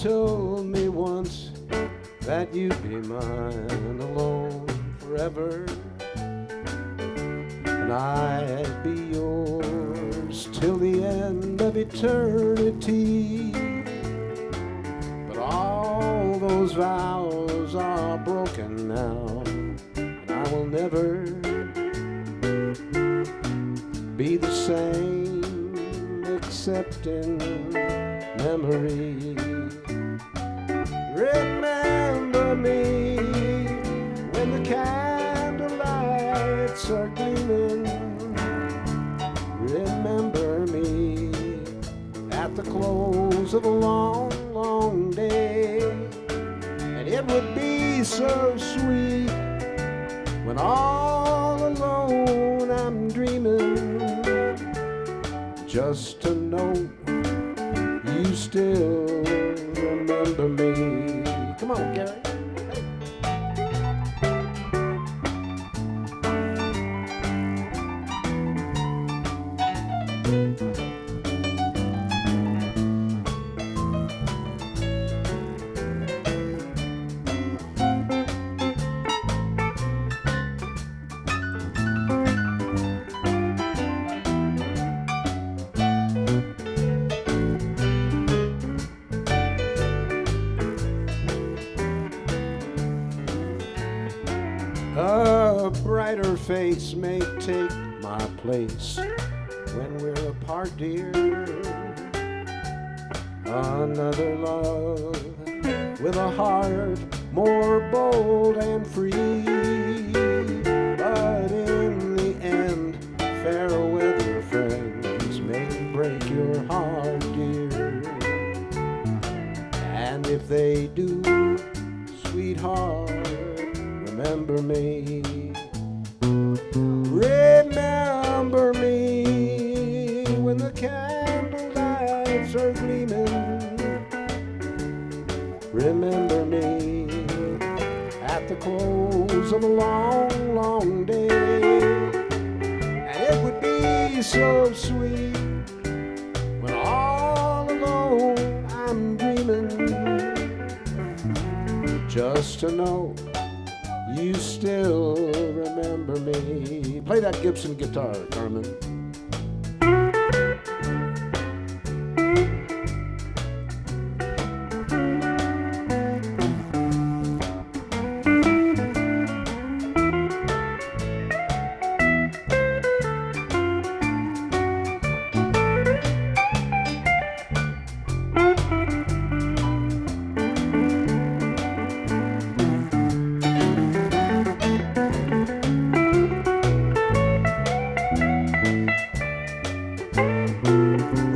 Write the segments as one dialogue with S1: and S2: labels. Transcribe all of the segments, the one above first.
S1: told me once that you'd be mine alone forever, and I'd be yours till the end of eternity. But all those vows are broken now, and I will never be the same except in memory. Remember me when the candlelights are gleaming. Remember me at the close of a long, long day. And it would be so sweet when all alone I'm dreaming, just to know you still remember me. Come on, Gary. A brighter face may take my place when we're apart, dear. Another love with a heart more bold and free. But in the end, fair weather friends may break your heart, dear. And if they do, sweetheart, remember me. Remember me when the candle lights are gleaming. Remember me at the close of a long, long day. And it would be so sweet when all alone I'm dreaming, just to know you still remember me. Play that Gibson guitar, Carmen.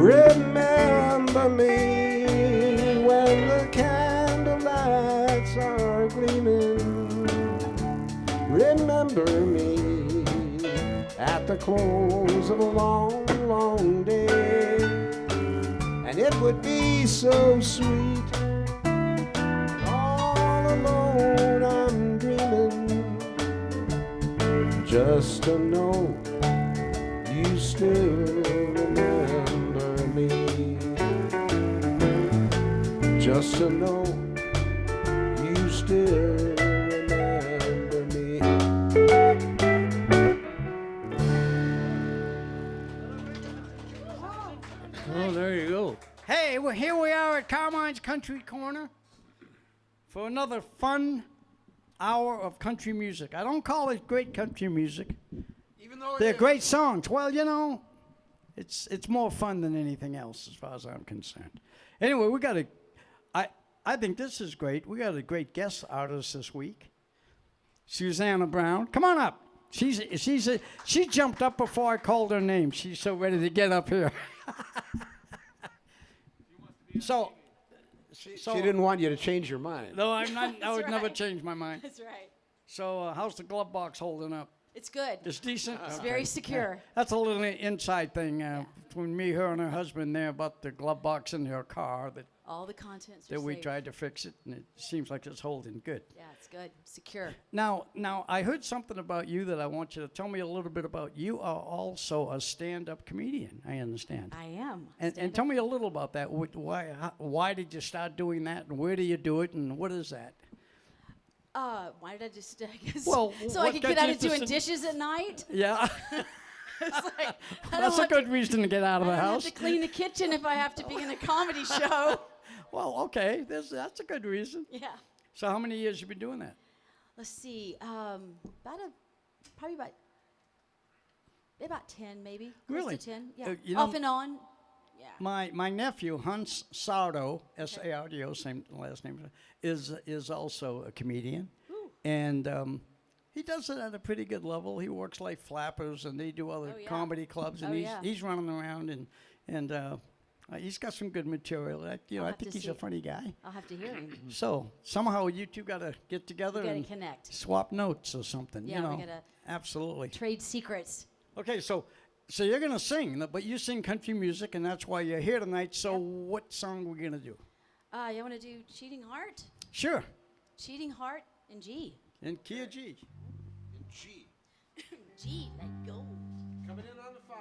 S1: Remember me when the candlelights are gleaming. Remember me at the close of a long, long day. And it would be so sweet, all alone I'm dreaming, just to know you still remember me. Just to know you still remember me.
S2: Oh, there you go. Hey, well, here we are at Carmine's Country Corner for another fun hour of country music. I don't call it great country music.
S1: Even though
S2: They're great songs. Well, you know, it's more fun than anything else as far as I'm concerned. Anyway, I think this is great. We got a great guest artist this week, Susanna Brown. Come on up. She jumped up before I called her name. She's so ready to get up here. So
S1: she didn't want you to change your mind.
S2: no, I'm not. I would
S3: That's
S2: never
S3: right.
S2: change my mind.
S3: That's right.
S2: So how's the glove box holding up?
S3: It's good.
S2: It's decent.
S3: It's
S2: Okay.
S3: very secure.
S2: That's a little inside thing between me, her, and her husband there about the glove box in her car. That
S3: All the contents are
S2: that we
S3: safe.
S2: tried to fix it, and it seems like it's holding good.
S3: Yeah, it's good. Secure.
S2: Now, I heard something about you that I want you to tell me a little bit about. You are also a stand-up comedian, I understand.
S3: I am.
S2: And tell me a little about that. Why did you start doing that, and where do you do it, and what is that?
S3: Why did I just? I guess,
S2: Well,
S3: so I
S2: what
S3: could
S2: got
S3: get out
S2: you
S3: of doing
S2: interested-
S3: dishes at night.
S2: Yeah,
S3: It's like, I
S2: that's
S3: don't
S2: a
S3: have
S2: good reason to get out of
S3: I
S2: the
S3: don't
S2: house.
S3: have to clean the kitchen if I have to be in a comedy show.
S2: Well, okay, that's a good reason.
S3: Yeah.
S2: So how many years you been doing that?
S3: Let's see. Probably about 10, maybe. Close
S2: Really?
S3: to 10. Yeah.
S2: You know-
S3: Off and on. Yeah.
S2: My nephew Hans Sardo, Sardo, same last name, is also a comedian,
S3: Ooh.
S2: and he does it at a pretty good level. He works like Flappers, and they do other
S3: Oh, yeah.
S2: comedy clubs, and
S3: Oh, yeah.
S2: he's running around, and he's got some good material. I
S3: I'll
S2: I
S3: have
S2: think
S3: to
S2: he's
S3: see
S2: a
S3: it.
S2: funny guy.
S3: I'll have to hear him.
S2: So somehow you two got to get together
S3: We gotta
S2: and
S3: connect.
S2: swap notes or something.
S3: Yeah,
S2: you
S3: we
S2: know,
S3: gotta
S2: absolutely.
S3: trade secrets.
S2: Okay, so you're gonna sing, but you sing country music, and that's why you're here tonight. So what song are we gonna do?
S3: You want to do Cheating Heart?
S2: Sure,
S3: Cheating Heart in G.
S2: in key of G.
S1: In G.
S3: G, like gold.
S1: Coming in on the 5.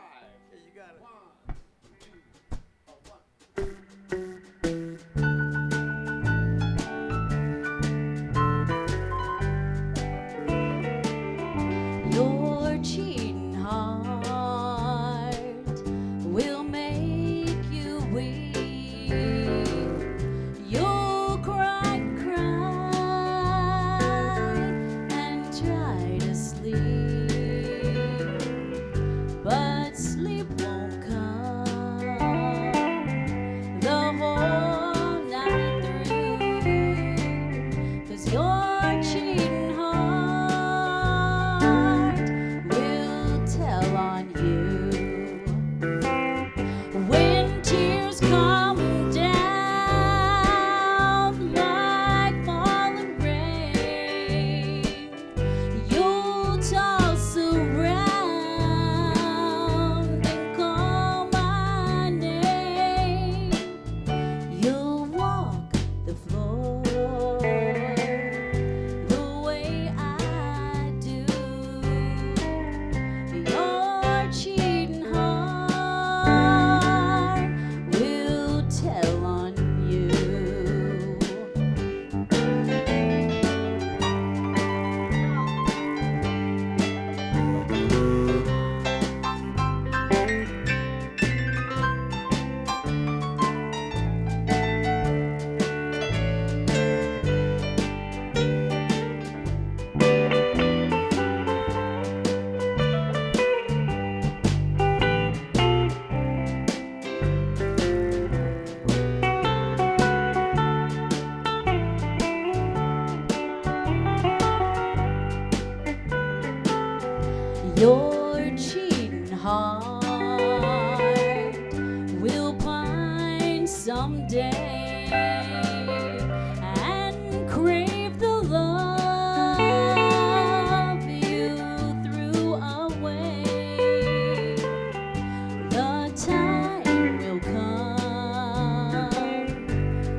S2: Yeah, you got it.
S1: 1, 2.
S3: Your cheating heart will make you weak. You'll cry, and try to sleep, but sleep won't come the whole night through, 'cause your cheating heart will tell on you. When tears come down like falling rain, you'll toss around and call my name. You'll walk the floor the way I do. Your cheating heart will tell on you. Your cheating heart will pine someday and crave the love you threw away. The time will come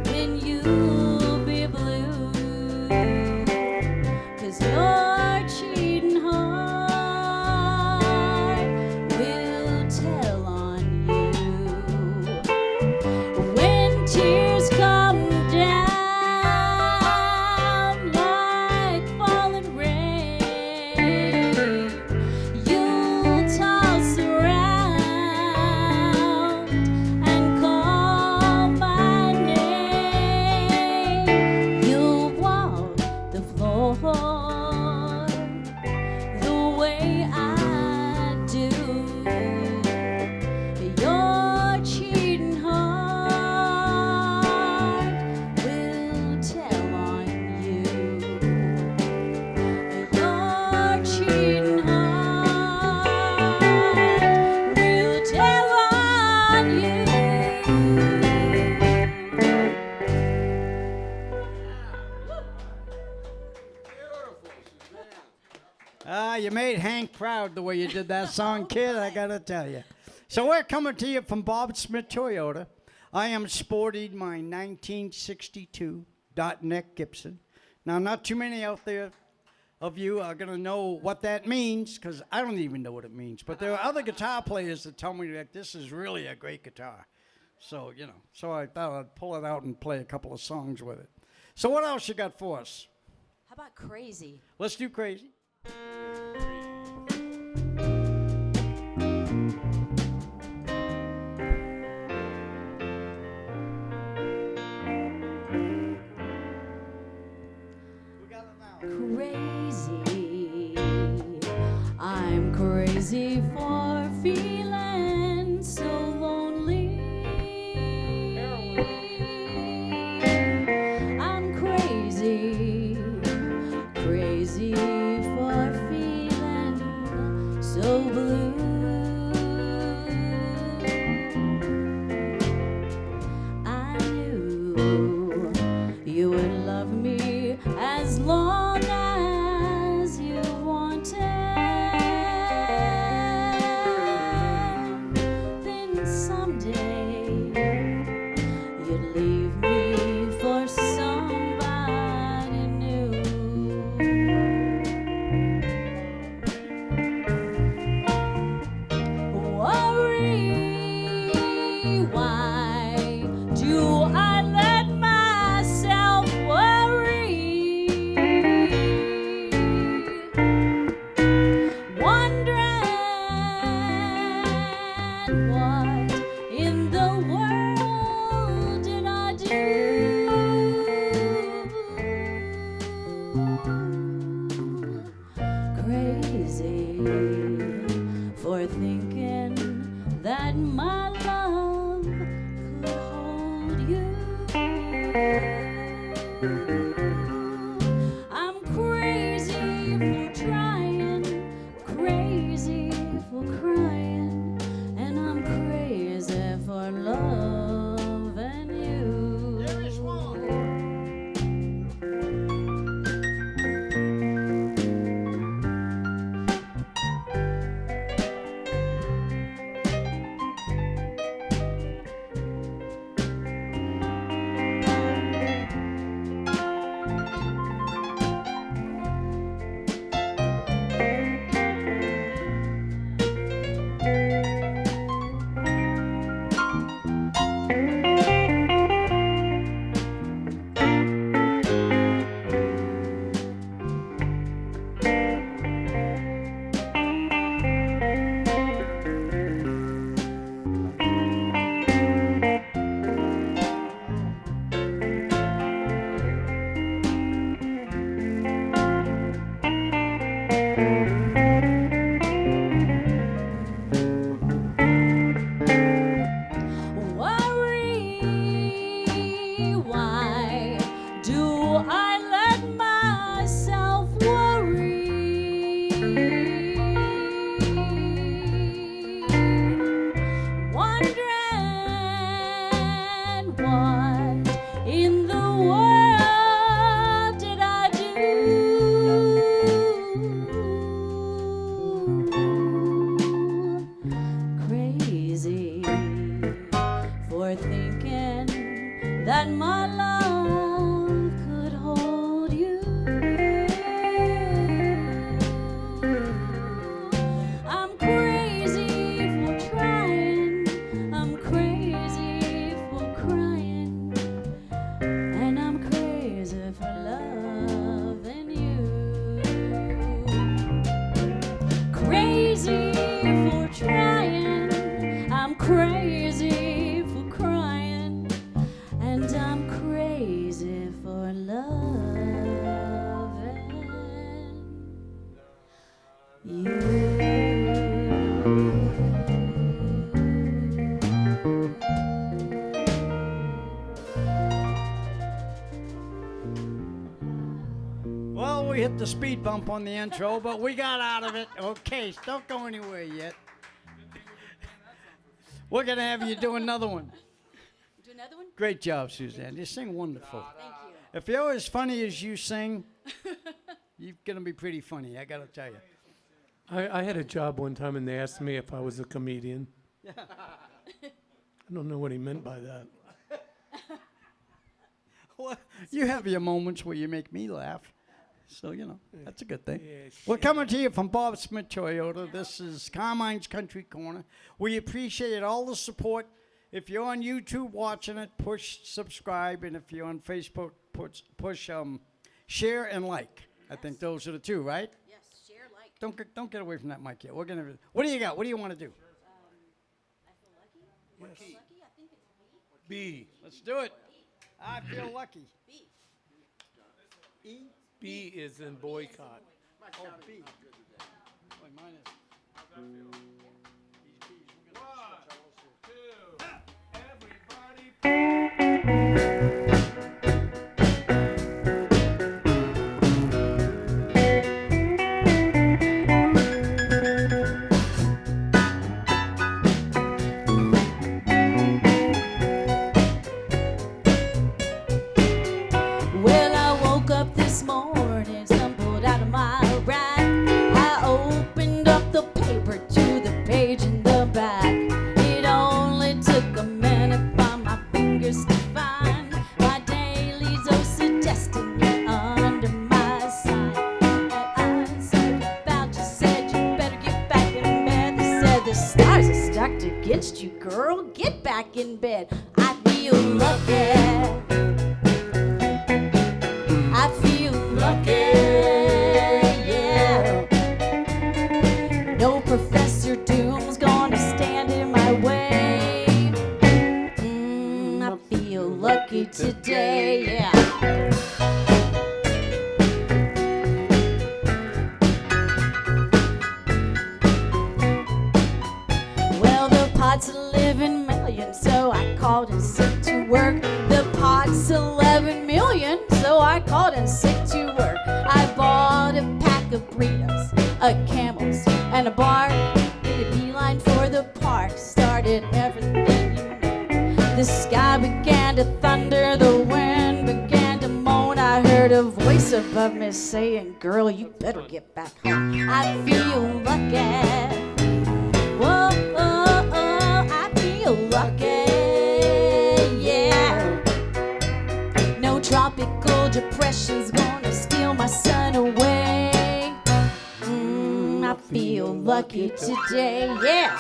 S3: when you'll be blue, 'cause your cheating heart will tell on you. When tears come down like falling rain, you'll toss around and call my name. You'll walk the floor the way I do. Your cheating heart will tell on you. Your cheating heart will tell on you.
S1: Beautiful, Suzanne.
S2: You made Hank proud the way you did that song, kid, I gotta tell you. So we're coming to you from Bob Smith Toyota. I am sporting my 1962 .neck Gibson. Now, not too many out there of you are going to know what that means, because I don't even know what it means. But there are other guitar players that tell me that this is really a great guitar. So, so I thought I'd pull it out and play a couple of songs with it. So what else you got for us?
S3: How about Crazy?
S2: Let's do Crazy.
S3: Crazy. I'm crazy for feeling so lonely. I'm crazy, crazy for feeling so blue. I knew you would love me as long as you wanted. Then someday you'd leave me for somebody new. Worry, why do I let myself worry? Wondering what in the world did I do? Crazy for thinking that my love could hold you. I'm crazy for trying, crazy for crying, and I'm crazy for loving you.
S2: There is one. Worry, why do I let myself worry? Wondering what in the world did I do? Crazy for thinking that my love could hold you. I'm crazy for trying, I'm crazy for crying, and I'm crazy for loving you. Crazy for trying, I'm crazy for crying, and I'm crazy for loving you. Well, we hit the speed bump on the intro, but we got out of it. Okay, don't go anywhere yet. We're going to have you do another one.
S3: Do another one?
S2: Great job, Suzanne. You sing wonderful.
S3: Thank you.
S2: If you're as funny as you sing, you're going to be pretty funny, I got to tell you.
S4: I had a job one time and they asked me if I was a comedian. I don't know what he meant by that.
S2: Well, you have your moments where you make me laugh. So, that's a good thing.
S4: Yeah,
S2: We're coming to you from Bob Smith Toyota. This is Carmine's Country Corner. We appreciate all the support. If you're on YouTube watching it, push subscribe. And if you're on Facebook, push share and like. I think those are the two, right?
S3: Yes, share, like.
S2: Don't get away from that mic yet. We're gonna. What do you got? What do you want to do?
S3: I feel lucky. What key? Lucky? I think it's
S4: B.
S2: Let's do it. I feel lucky.
S3: B.
S2: E.
S4: B is in boycott.
S2: Oh, B. Wait, mine is.
S3: Well, I woke up this morning, stumbled out of my rack. I opened up the paper to the page in the back. It only took a minute for my fingers to find my daily dose of destiny under my sign. And I said about you, said you better get back in bed. They said the stars are stacked against you, girl. Get back in bed. I feel lucky. I feel lucky, yeah. No Professor Doom's gonna stand in my way. I feel lucky today, yeah. Well, the pot's 11 million, so I called in sick to work. The pot's 11 million, so I called in sick to work. I bought a pack of burritos, a Camels, and a bar. Made a beeline for the park, started everything you know. The sky began to thunder, the wind began to moan. I heard a voice above me saying, girl, you better get back home. I feel lucky. Whoa, oh, oh, I feel lucky, yeah. No tropical depression's gonna steal my sun away. I feel lucky today, yeah.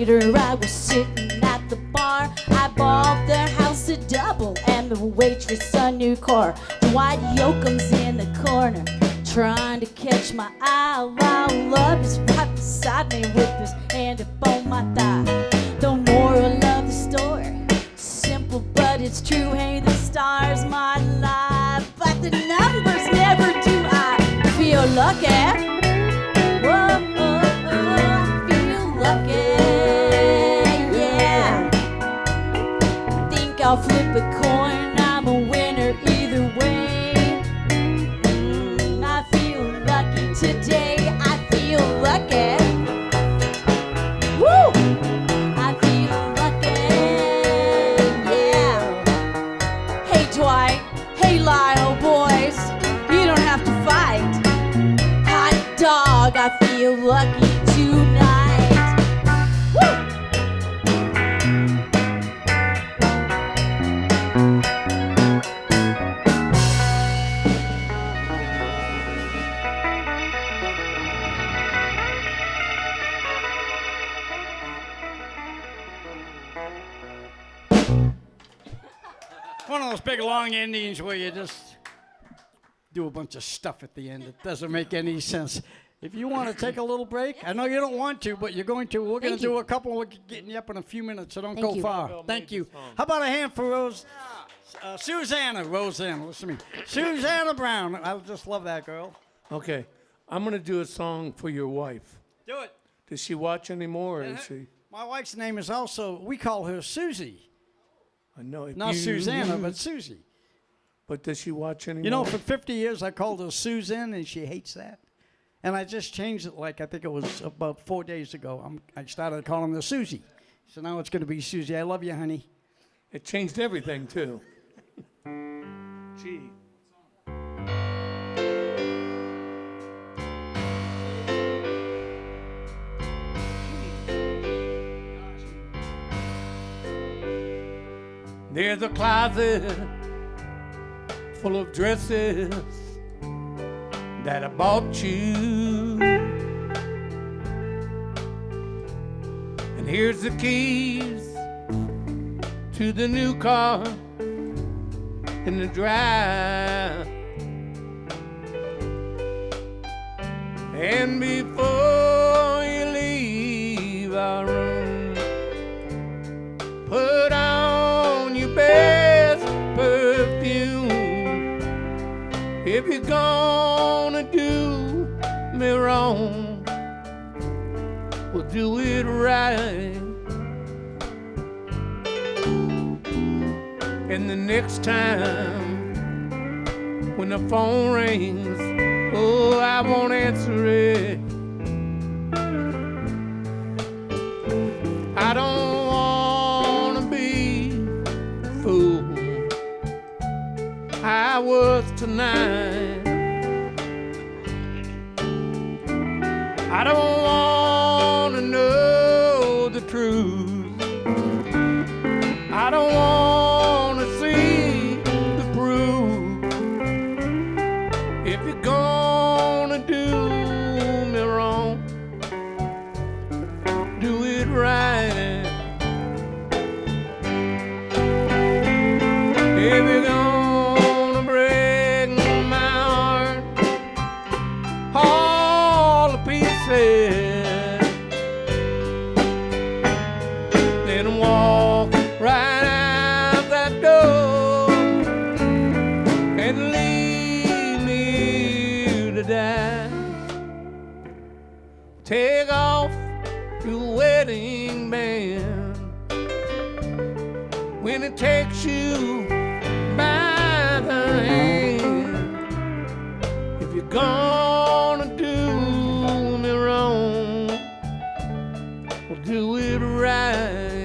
S3: I was sitting at the bar. I bought the house a double and the waitress a new car. The white yokum's in the corner trying to catch my eye while love is right beside me with his hand up on my thigh. The moral of the story, simple but it's true. Hey, the stars might lie, but the numbers never do. I feel lucky. Whoa, oh, oh, I feel lucky. I'll flip a coin, I'm a winner either way. I feel lucky today, I feel lucky. Woo! I feel lucky, yeah. Hey Dwight, hey Lyle, boys, you don't have to fight. Hot dog, I feel lucky tonight. Woo!
S2: One of those big long endings where you just do a bunch of stuff at the end. It doesn't make any sense. If you want to take a little break, I know you don't want to, but you're going to. We're going to do a couple. We're getting you up in a few minutes, so don't
S3: Thank
S2: go
S3: you.
S2: far.
S4: Well,
S2: Thank you.
S4: song.
S2: How about a hand for Rosanna, listen to me. Susanna Brown. I just love that girl.
S4: Okay. I'm going to do a song for your wife.
S2: Do it.
S4: Does she watch anymore? Or is she?
S2: My wife's name is also, we call her Susie.
S4: I know. If
S2: Not
S4: you-
S2: Susanna, but Susie.
S4: But does she watch anymore?
S2: You know, for 50 years I called her Susan, and she hates that. And I just changed it, like I think it was about 4 days ago. I started calling her Susie. So now it's going to be Susie. I love you, honey.
S4: It changed everything, too. Gee. There's a closet full of dresses that I bought you. And here's the keys to the new car in the drive. And before you leave our room, put on your best perfume. If you're gonna do me wrong, we'll do it right. And the next time when the phone rings, oh, I won't answer it. I don't wanna be a fool I was tonight. I don't wanna know the truth. I don't wanna see the proof. If you're gonna do me wrong, do it right. If you're gonna break my heart all to pieces, then walk right out that door and leave me here to die. Take off your wedding band when it takes you by the hand. If you're gonna do me wrong, we'll do it right.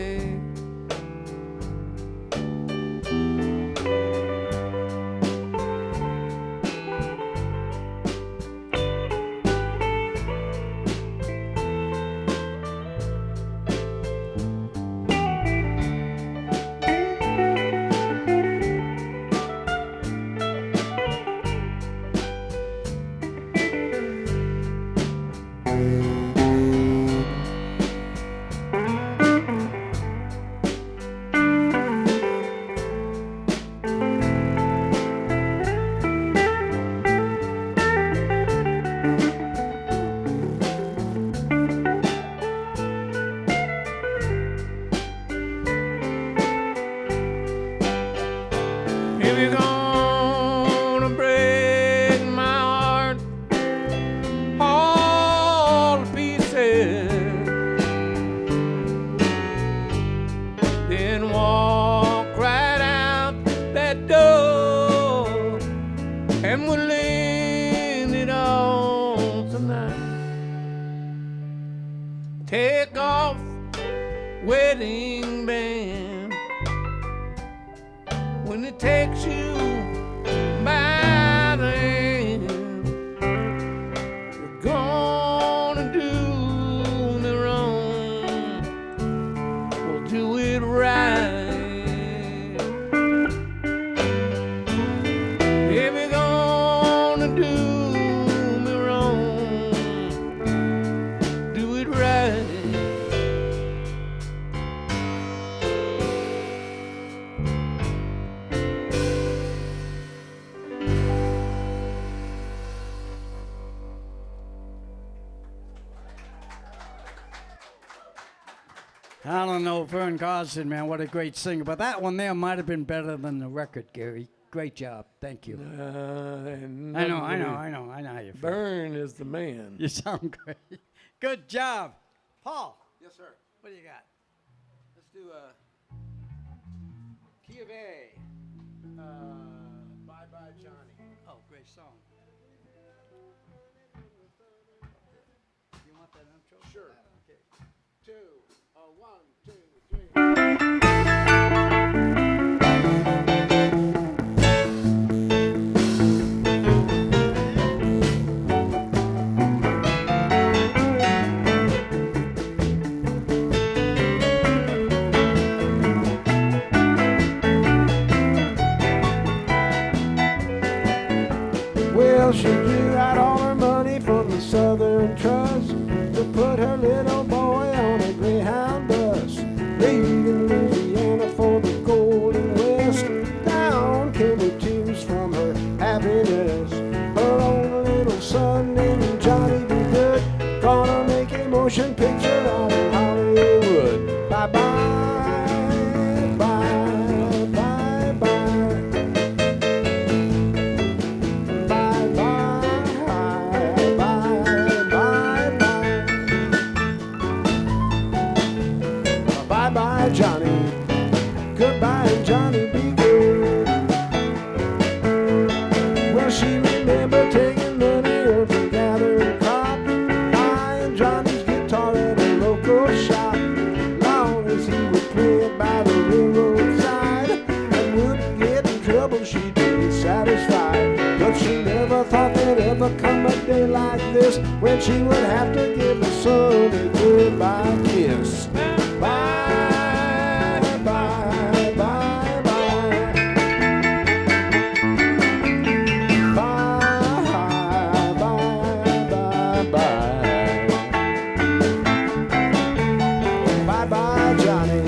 S4: If you're gonna break my heart all to pieces, then walk right out that door and we'll end it all tonight. Take off wedding band when it takes you by the hand. You're gonna do me wrong, we'll do it right. If you're gonna do me wrong, do it right.
S2: I don't know, Vern Gosdin, man, what a great singer. But that one there might have been better than the record, Gary. Great job. Thank you. I know how you feel.
S4: Vern is the man.
S2: You sound great. Good job. Paul,
S1: Yes, sir.
S2: what do you got?
S1: Let's do Key of A. Bye Bye Johnny.
S2: Oh, great song. You want that intro?
S1: Sure.
S2: Okay.
S1: 2, 1, 2, 3. Well, she drew out all her money from the Southern Trust to put her little boy on a Greyhound bus, leaving Louisiana for the Golden West. Down came the tears from her happiness. Her own little son named Johnny B. Good, gonna make a motion picture out in Hollywood. Bye bye, bye bye bye. Bye bye, bye bye bye. Bye bye Johnny, goodbye Johnny be good. Well, she remembered taking money up to gather a crop, buying Johnny's guitar at a local shop. Long as he would play it by the railroad side and wouldn't get in trouble, she'd be satisfied. But she never thought there'd ever come a day like this when she would have to give her son a goodbye kiss. Bye, bye, bye, bye. Bye, bye, bye, bye. Bye bye Johnny,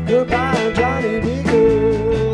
S1: goodbye Johnny be good.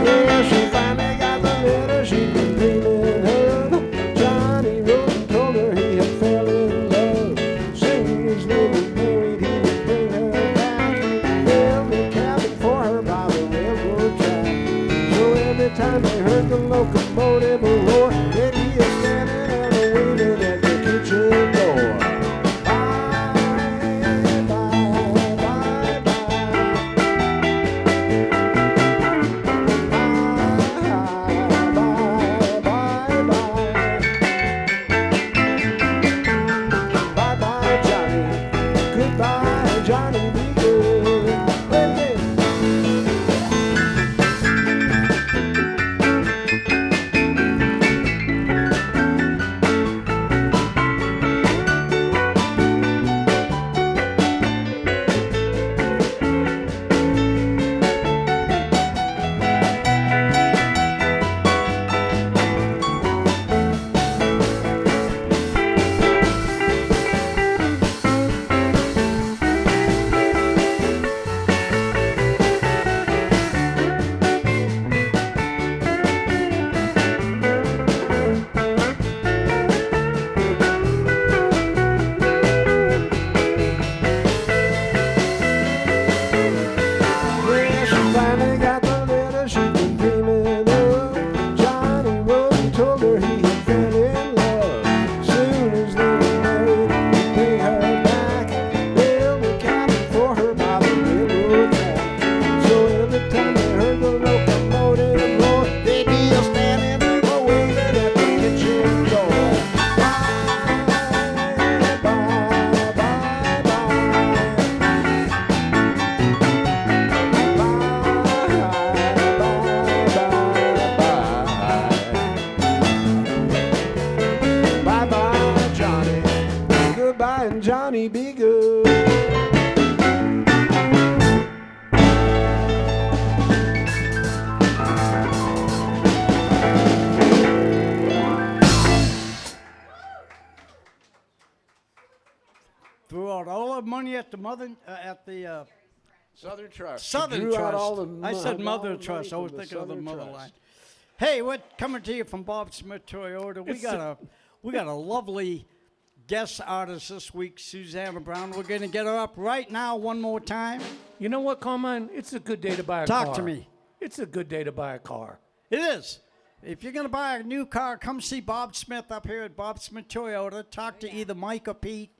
S1: Well, she finally got the letter she'd been dreaming of. Johnny wrote and told her he had fell in love. Soon as they were married, he would bring her back, build a cabin for her by the railroad track. So every time they heard the locomotive roar, they'd be a standing and a waiting at the kitchen door. Bye, bye, bye, bye. Bye bye Johnny, goodbye Johnny be good. Hey, hey.
S2: money at the
S1: Southern Trust.
S2: Southern
S1: Drew out
S2: Trust.
S1: all the
S2: I said
S1: all the
S2: Mother
S1: money
S2: Trust. I
S1: from
S2: was
S1: the
S2: thinking of the
S1: Southern
S2: Mother
S1: Trust.
S2: line. Hey, we're coming to you from Bob Smith Toyota. We got a lovely guest artist this week, Susanna Brown. We're going to get her up right now one more time.
S4: You know what, Carmine? It's a good day to buy a car.
S2: Talk to me.
S4: It's a good day to buy a car.
S2: It is. If you're going to buy a new car, come see Bob Smith up here at Bob Smith Toyota. Talk to either Mike or Pete,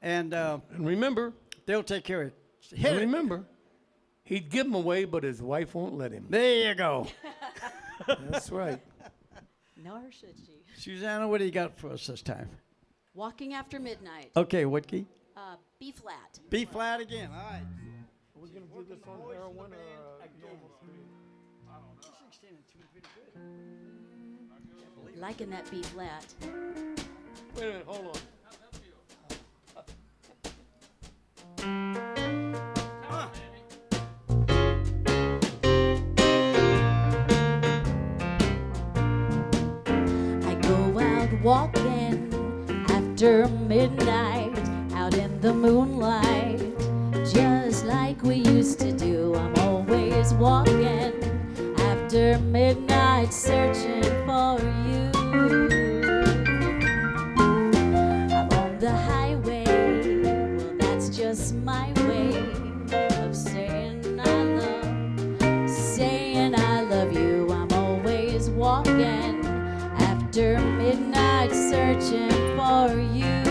S2: and
S4: And remember,
S2: they'll take care of it. Hit it.
S4: remember, he'd give them away, but his wife won't let him.
S2: There you go.
S4: That's right.
S3: Nor should she.
S2: Susanna, what do you got for us this time?
S3: Walking After Midnight.
S2: Okay, what key?
S3: B flat.
S2: B flat again. All right.
S4: Are we going to do this on heroin or normal?
S3: Liking that B flat.
S4: Wait a minute, hold on.
S3: I go out walking after midnight, out in the moonlight, just like we used to do. I'm always walking after midnight, searching for you. I'm on the highway, well, that's just my way of saying I love you. I'm always walking after midnight, searching for you.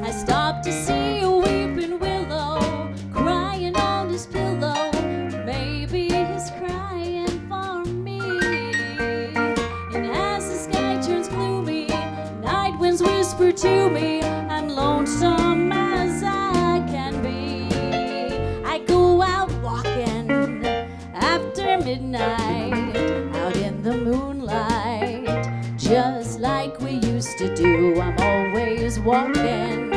S3: I stopped to see a weeping willow crying on his pillow. Maybe he's crying for me. And as the sky turns gloomy, night winds whisper to me, I'm lonesome as I can be. I go out walking after midnight, out in the moonlight, just like we used to do. I'm always walking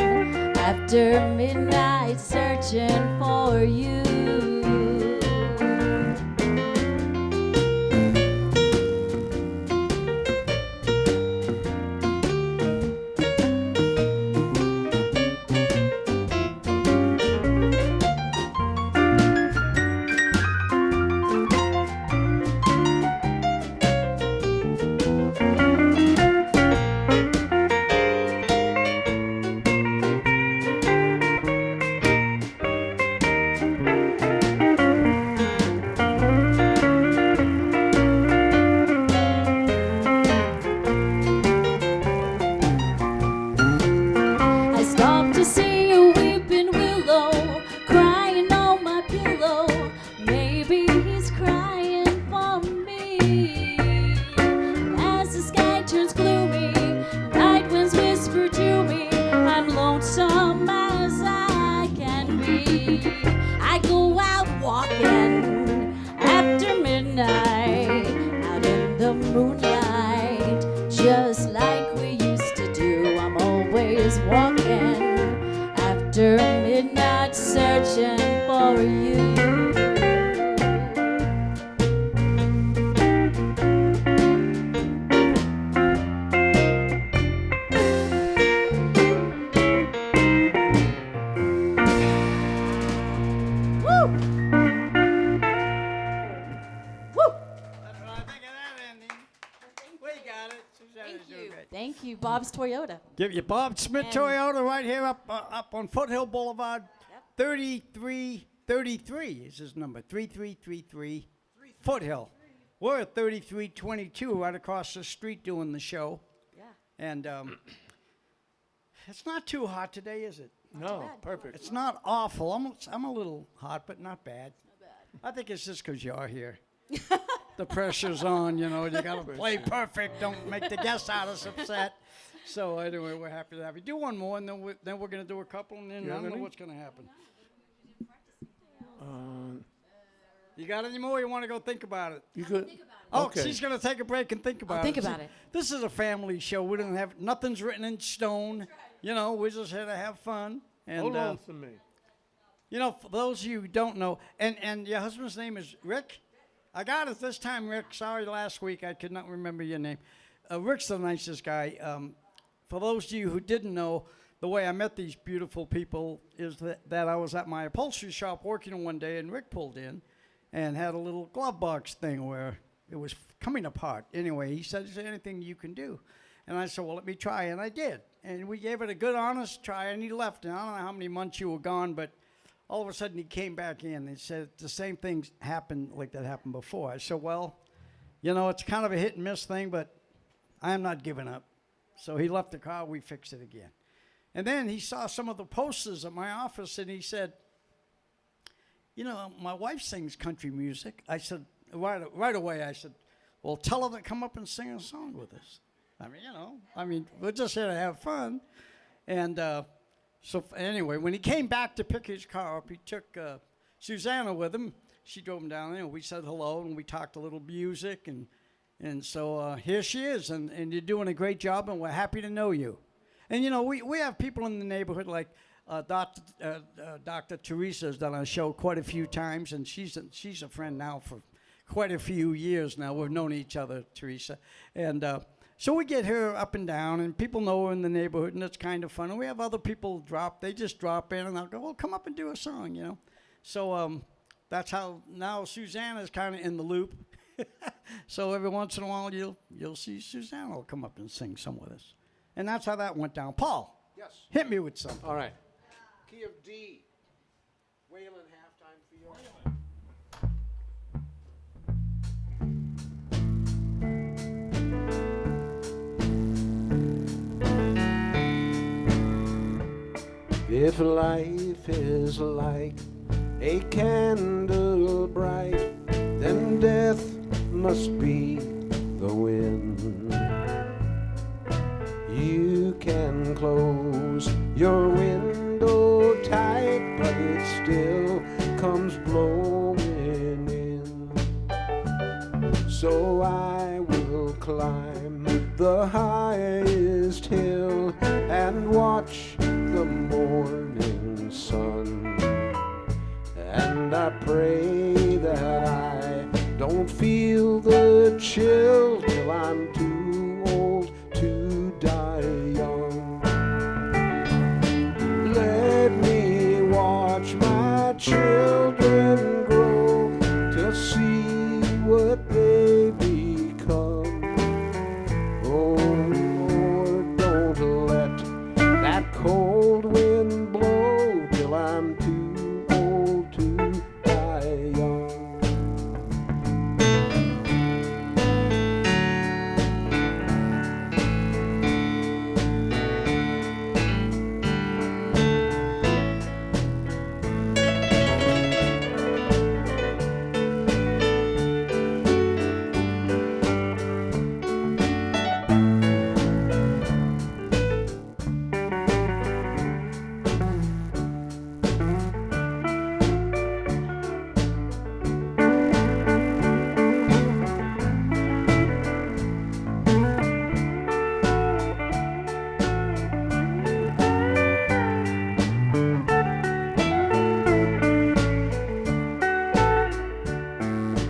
S3: after midnight, searching for you. I stopped to see a weeping willow crying on my pillow. Maybe he's crying for me. As the sky turns gloomy, night winds whisper to me, I'm lonesome as I can be. I go out walking after midnight, out in the moonlight, just like we used to do. I'm always walking after midnight, searching for you. Woo! Woo!
S2: That's what I think of that ending. We got it. Susanna's
S3: Thank
S2: doing
S3: you.
S2: great.
S3: Thank you, Bob's Toyota.
S2: Give you Bob Smith
S3: And-
S2: Toyota right here up on Foothill Boulevard.
S3: Yep.
S2: 3333 is his number. 3333 Foothill. We're at 3322 right across the street doing the show.
S3: Yeah.
S2: And it's not too hot today, is it?
S4: No,
S3: bad.
S4: perfect.
S2: It's not awful. I'm a little hot, but not bad. I think it's just because you're here. The pressure's on, you know. You got to play perfect. Don't make the guest artist upset. So anyway, we're happy to have you. Do one more, and then we're going to do a couple, and then
S4: You
S2: I
S4: have
S2: don't know
S4: any?
S2: what's going to happen. You got any more? You want to go think about it?
S4: You could.
S2: Oh,
S4: Okay.
S2: she's going to take a break and think about it.
S3: think
S2: See,
S3: about it.
S2: This is a family show. We don't have nothing's written in stone. You know, we're just here to have fun. And
S4: Hold on to me.
S2: you know, for those of you who don't know, and your husband's name is Rick? I got it this time, Rick. Sorry, last week I could not remember your name. Rick's the nicest guy. For those of you who didn't know, the way I met these beautiful people is that I was at my upholstery shop working one day, and Rick pulled in and had a little glove box thing where it was coming apart. Anyway, he said, "Is there anything you can do?" And I said, "Well, let me try," and I did. And we gave it a good, honest try, and he left. And I don't know how many months you were gone, but all of a sudden he came back in and said the same thing happened like that happened before. I said, "Well, you know, it's kind of a hit and miss thing, but I am not giving up." So he left the car, we fixed it again. And then he saw some of the posters at my office, and he said, "You know, my wife sings country music." I said, right away, I said, "Well, tell her to come up and sing a song with us." We're just here to have fun. And anyway, when he came back to pick his car up, he took Susanna with him. She drove him down there, and we said hello, and we talked a little music. And so here she is, and you're doing a great job, and we're happy to know you. And, you know, we have people in the neighborhood like Dr. Teresa has done our show quite a few times, and she's a friend now for quite a few years now. We've known each other, Teresa. And so we get her up and down, and people know her in the neighborhood, and it's kind of fun. And we have other people they just drop in, and I'll go, "Well, come up and do a song," you know. So that's how now Susanna's kind of in the loop. So every once in a while you'll see Susanna will come up and sing some with us. And that's how that went down. Paul,
S1: Yes.
S2: hit me with something.
S1: All right. Key of D. Waylon, halftime for you. If life is like a candle bright, then death must be the wind. You can close your window tight, but it still comes blowing in. So I will climb the highest hill and watch the morning sun. And I pray that I don't feel the chill till I'm too old to die young. Let me watch my children grow to see what they become. Oh Lord, don't let that cold wind blow till I'm too old to die young.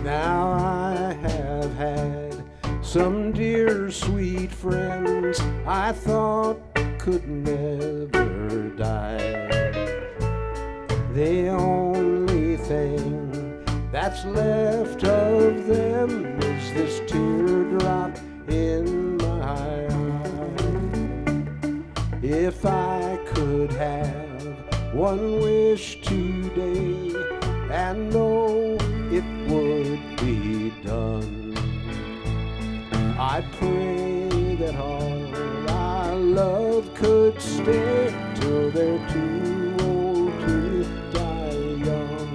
S1: Now I have had some dear sweet friends I thought could never die. The only thing that's left of them is this teardrop in my eye. If I could have one wish today and know it would be done, I'd pray that all I love could stay till they're too old to die young.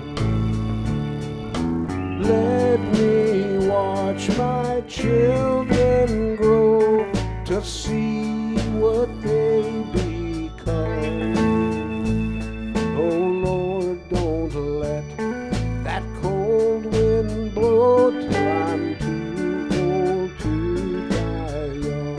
S1: Let me watch my children grow to see what they become. Oh Lord, don't let that cold wind blow till I'm too old to die young.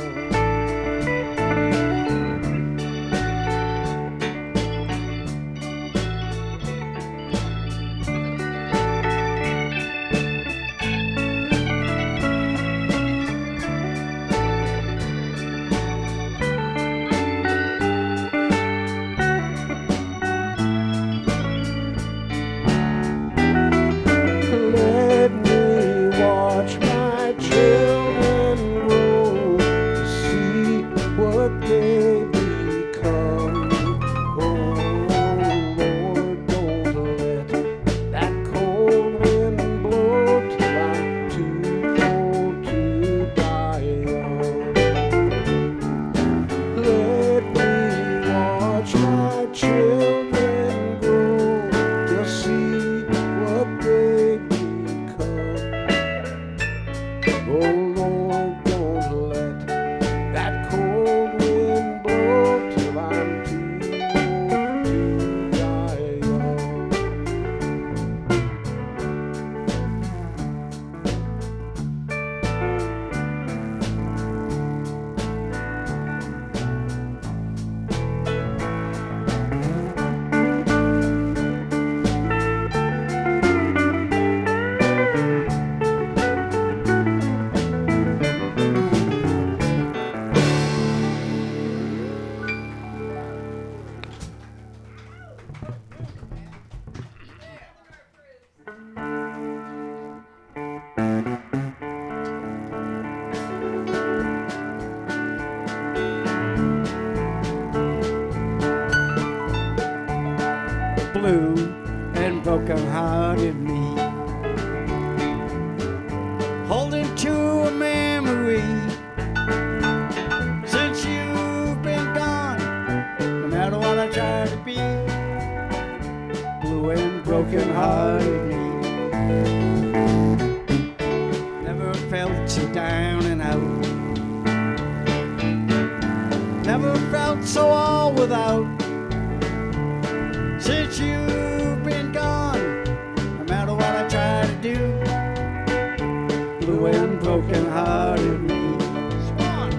S2: Blue and broken-hearted me, holding to a memory. Since you've been gone, no matter what I try to be, blue and broken-hearted me. Never felt so down and out, never felt so all without. Since you've been gone, no matter what I try to do, blue and broken-hearted me. Swan.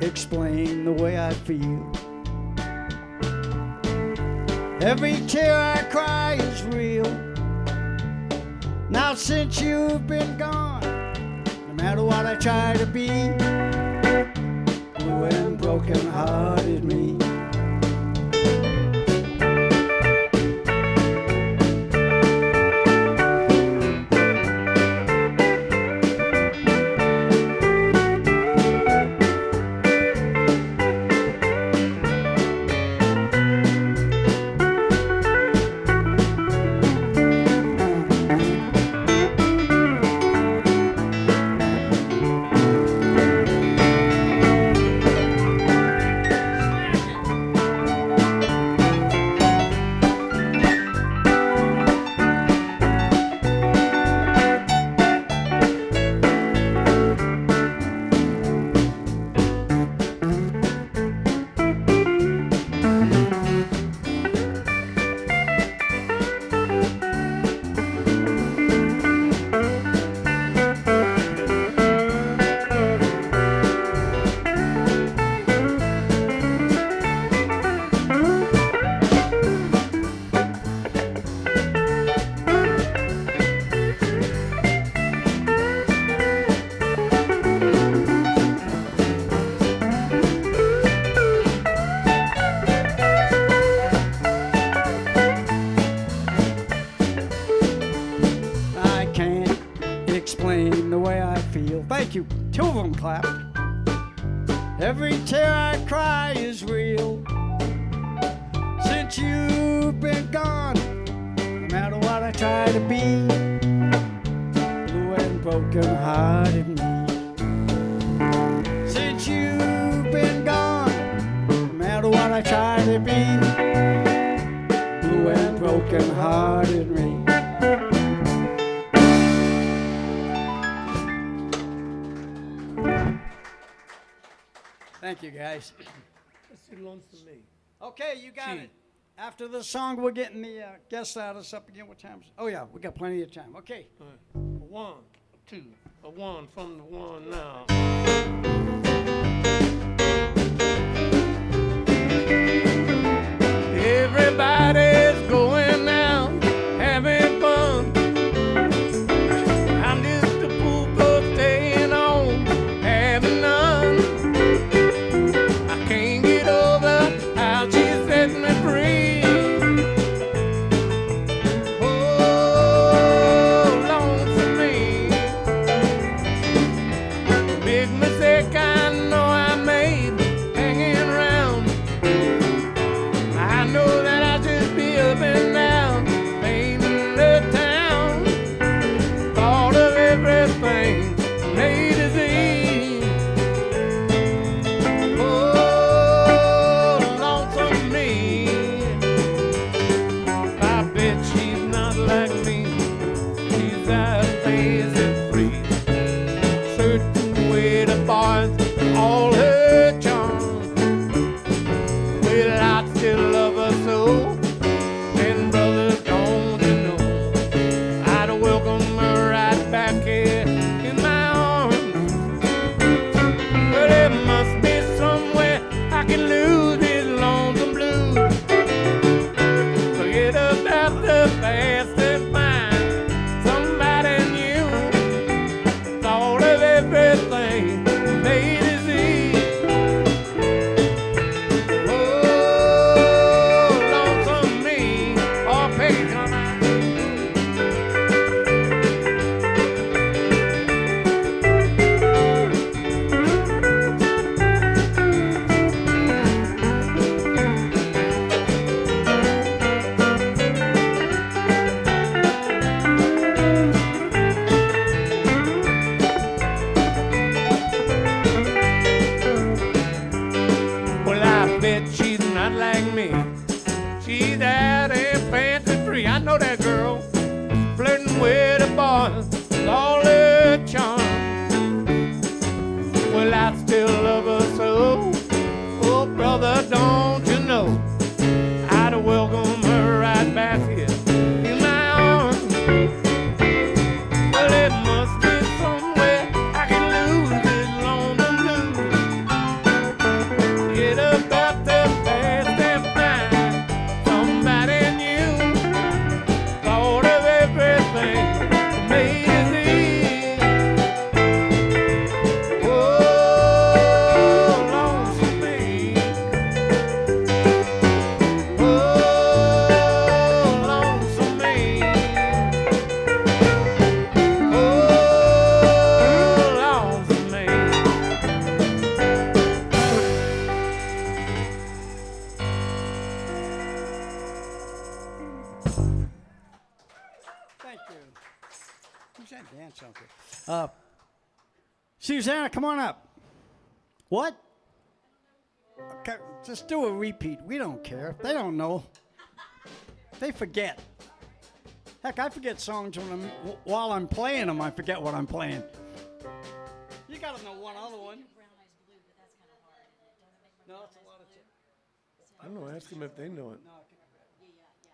S2: Explain the way I feel. Every tear I cry is real. Now since you've been gone, no matter what I try to be, blue and broken-hearted me. Explain the way I feel. Thank you. Two of them clapped. Every tear I cry is real. Since you've been gone, no matter what I try to be, blue and broken-hearted me. Since you've been gone, no matter what I try to be, blue and broken-hearted me. Thank you, guys.
S4: That's too long for me.
S2: Okay, you got
S4: Gee.
S2: it. After the song, we're getting the guest artists up again. What time is it? Oh, yeah, we got plenty of time. Okay.
S4: All right. A 1, 2, a 1 from the 1 now. Everybody's going out, having fun. I'm just a fool for staying home, having none. I can't get over how she set me free. Oh, lonesome me. Big mistake I know I made, hanging around. I know that I should be up and down, painting the town. Thought of everything, A to Z. Oh, lonesome me. I bet she's not like me. She's out lazy free, certain way to fall. I still love her so. Oh, brother, don't you know I'd welcome her right back here in my arms. Well, it must be somewhere I can lose this lonesome blues. Get about the past and find somebody new. Thought of everything made it easy. Oh, lonesome me. Oh, lonesome me. Oh, lonesome me.
S2: Thank you. Who's that dance out there? Susanna, come on up. What? Okay, just do a repeat. We don't care. They don't know. They forget. Heck, I forget songs while I'm playing them. I forget what I'm playing. You gotta know one other one. No, it's a lot of.
S4: I don't know, ask them if they know it.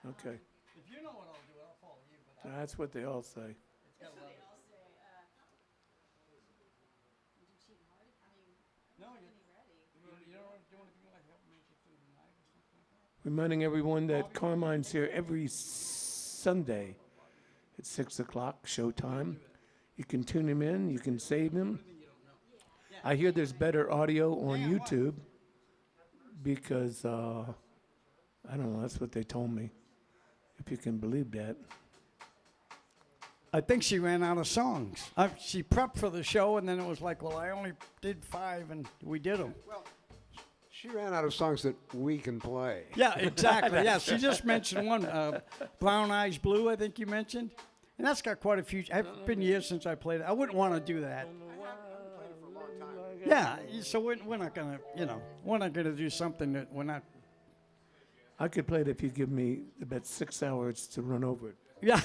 S4: Okay.
S2: If you know what I'll do, I'll follow you. But
S4: That's what they all say.
S2: no, you don't want to do anything like help make it through the night or something like that.
S4: Reminding everyone that Carmine's here every Sunday at 6 o'clock, showtime. You can tune him in, you can save him. I hear there's better audio on YouTube because, I don't know, that's what they told me, if you can believe that.
S2: I think she ran out of songs. She prepped for the show, and then it was like, well, I only did 5, and we did them.
S1: Well, she ran out of songs that we can play.
S2: Yeah, exactly. Yeah, she just mentioned one, Brown Eyes Blue, I think you mentioned. And that's got quite a few. It's been years since I played it. I wouldn't want to do that. Yeah, so we're not going to, we're not going to do something that we're not.
S4: I could play it if you give me about 6 hours to run over it.
S2: Yeah.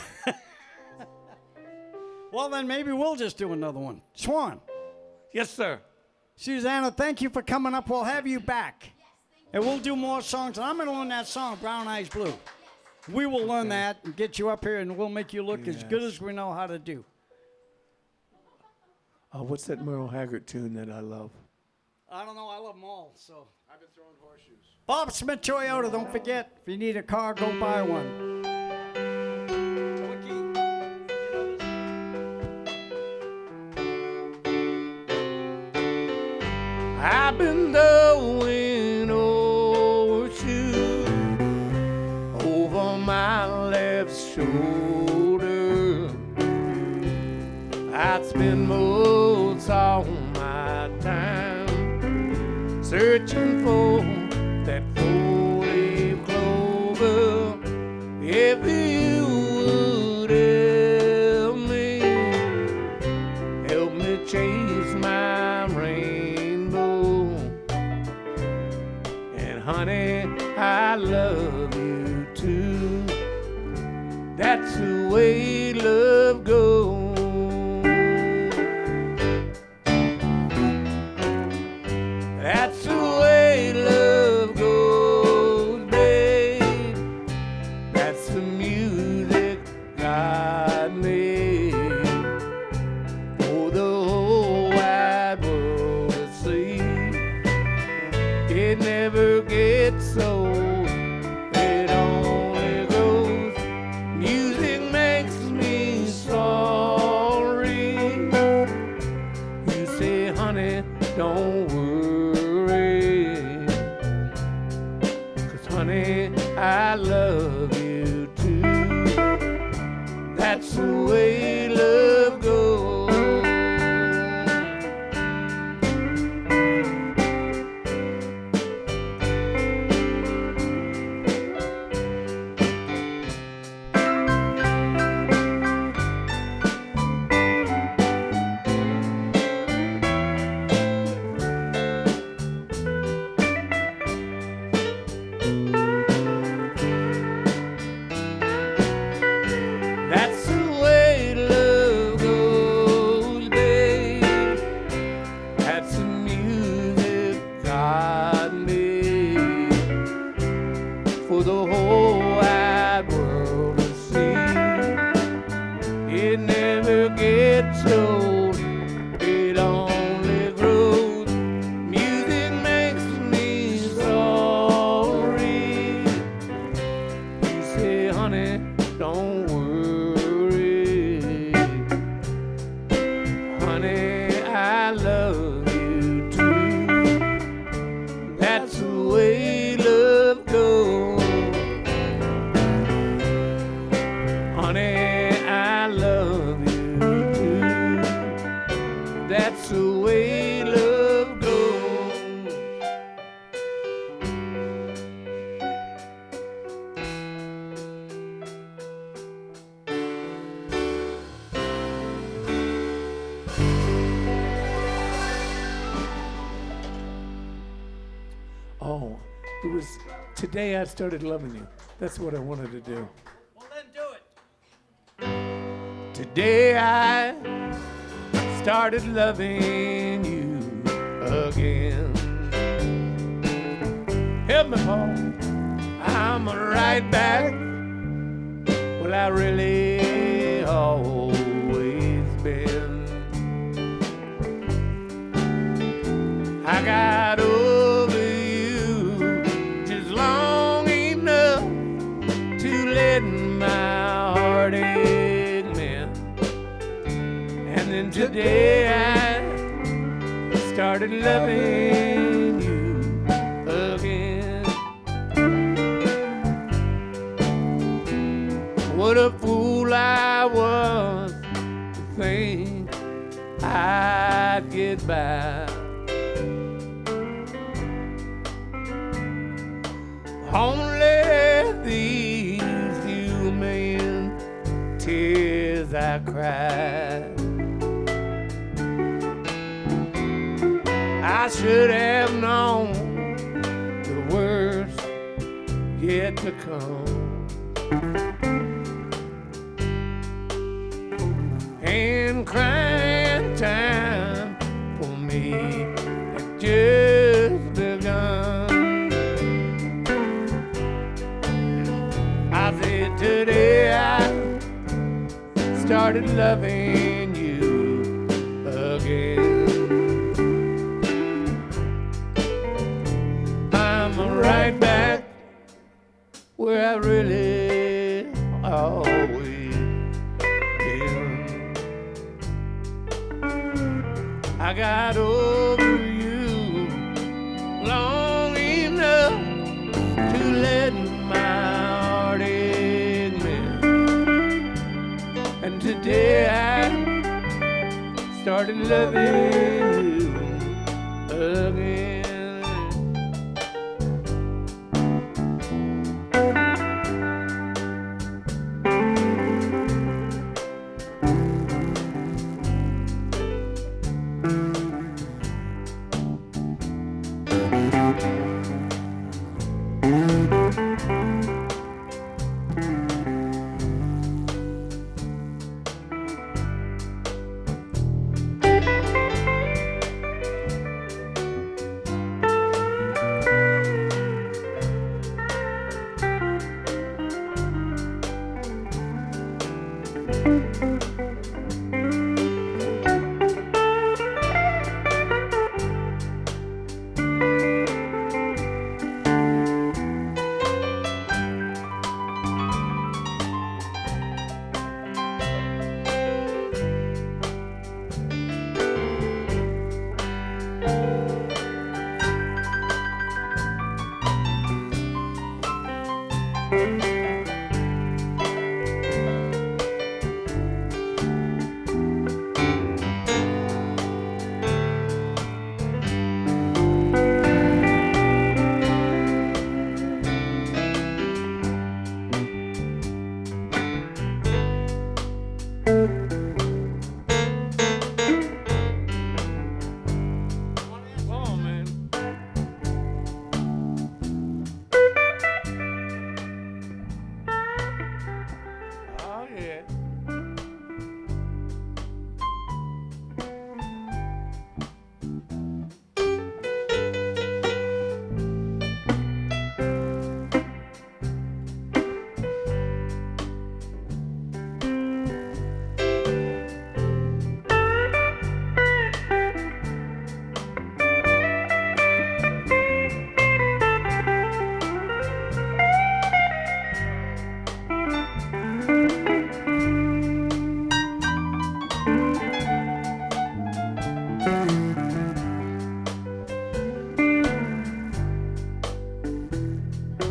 S2: Well, then maybe we'll just do another one. Swan.
S4: Yes, sir.
S2: Susanna, thank you for coming up. We'll have you back. And we'll do more songs. And I'm going to learn that song, Brown Eyes Blue. We will learn that and get you up here, and we'll make you look as good as we know how to do.
S4: What's that Merle Haggard tune that I love?
S2: I don't know. I love them all. So I've been throwing horseshoes. Bob Smith Toyota. Don't forget, if you need a car, go buy one.
S4: I've been throwing horseshoes over my left shoulder. I'd spend most all my time searching for that four-leaf clover. If you would help me chase my rainbow. And honey, I love you too. That's the way love goes. That's the way love goes, babe. That's the music God made for the whole wide world to see. It never gets old, it only grows. Music makes me sorry. You say, honey, don't worry, 'cause honey, I love you too. That's the way love goes. That's the way love goes, babe. That's the music No, it was Today I Started Loving You. That's what I wanted to do.
S2: Well, then do it.
S4: Today I started loving you again. Help me, Paul. I'm right back. Well, I really always been. I got over you just long enough to let my heart mend. And then today I started loving you again. What a fool I was to think I'd get by. Only these few million tears I cried. I should have known the worst yet to come. And crying time for me had just begun. I said today I started loving you again. I'm right back where I really always been. I got over you long enough to let my heart admit. And today I started loving you again.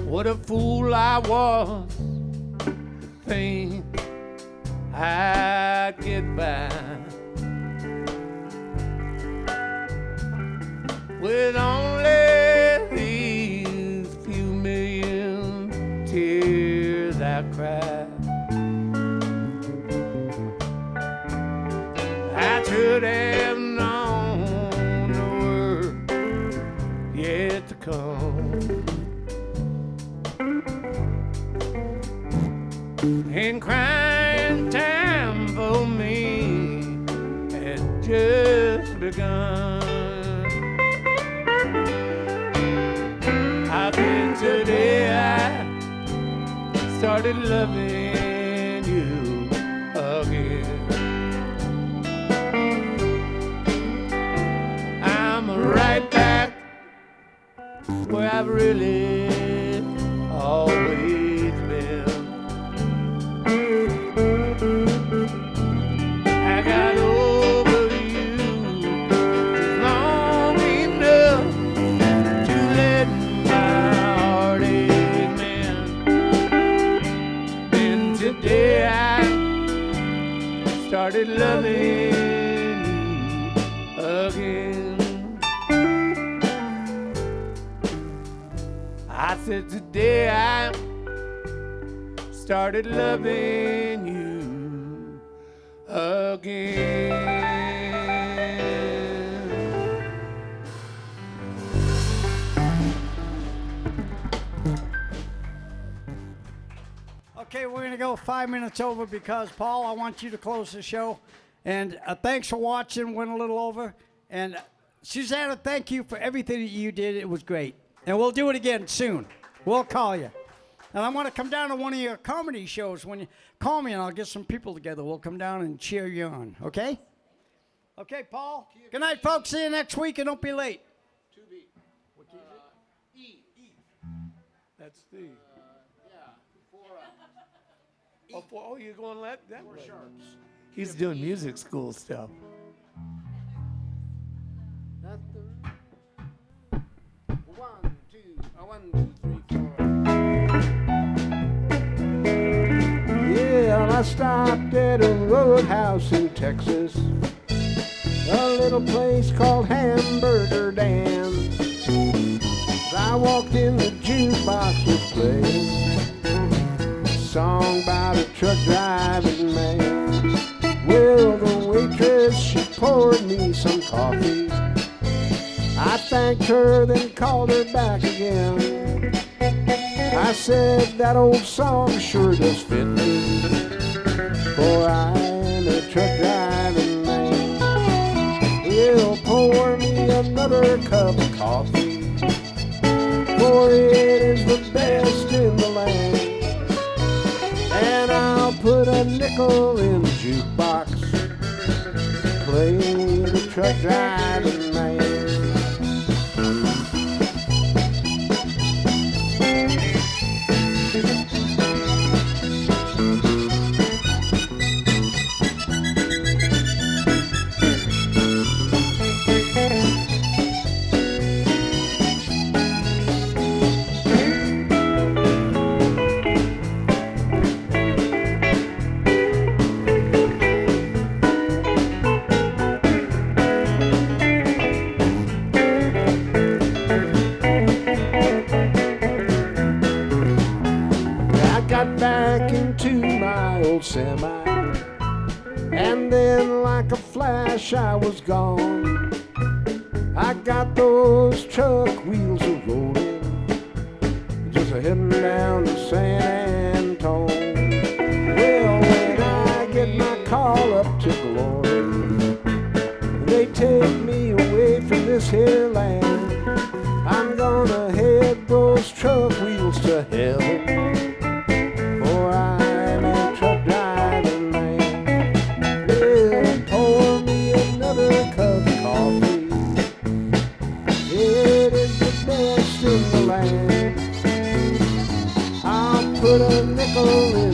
S4: What a fool I was to think I'd get by with only these few million tears I cried. I should have known the word yet to come. And crying time for me had just begun. I think today I started loving you again. I'm right back where I've really always been. I got over you just long enough to let my heart mend. And today I started loving you again. I said today I started loving you again.
S2: Okay, we're going to go 5 minutes over because, Paul, I want you to close the show. And thanks for watching. Went a little over. And Susanna, thank you for everything that you did. It was great. And we'll do it again soon. We'll call you. And I want to come down to one of your comedy shows. When you call me and I'll get some people together, we'll come down and cheer you on. Okay? Okay, Paul. Good night, folks. See you next week, and don't be late.
S4: What key is it? E. That's the. Oh, you're going that way. He's doing music school stuff.
S1: That's the 1, 2, 3, 4. Yeah, and I stopped at a roadhouse in Texas, a little place called Hamburger Dan. I walked in, the jukebox was playing song about a truck driving man. Well, the waitress, she poured me some coffee. I thanked her, then called her back again. I said, that old song sure does fit me, for I'm a truck driving man. Well, pour me another cup of coffee, for it is the best in the land. And I'll put a nickel in the jukebox, play the truck driving man. Semi, and then like a flash I was gone. I got those truck wheels a rolling, just a heading down to San Antone. Well, when I get my call up to glory, they take me away from this here land. I'm gonna head those truck wheels to heaven, for I'm a truck driving man. Yeah, pour me another cup of coffee, it is the best in the land. I'll put a nickel in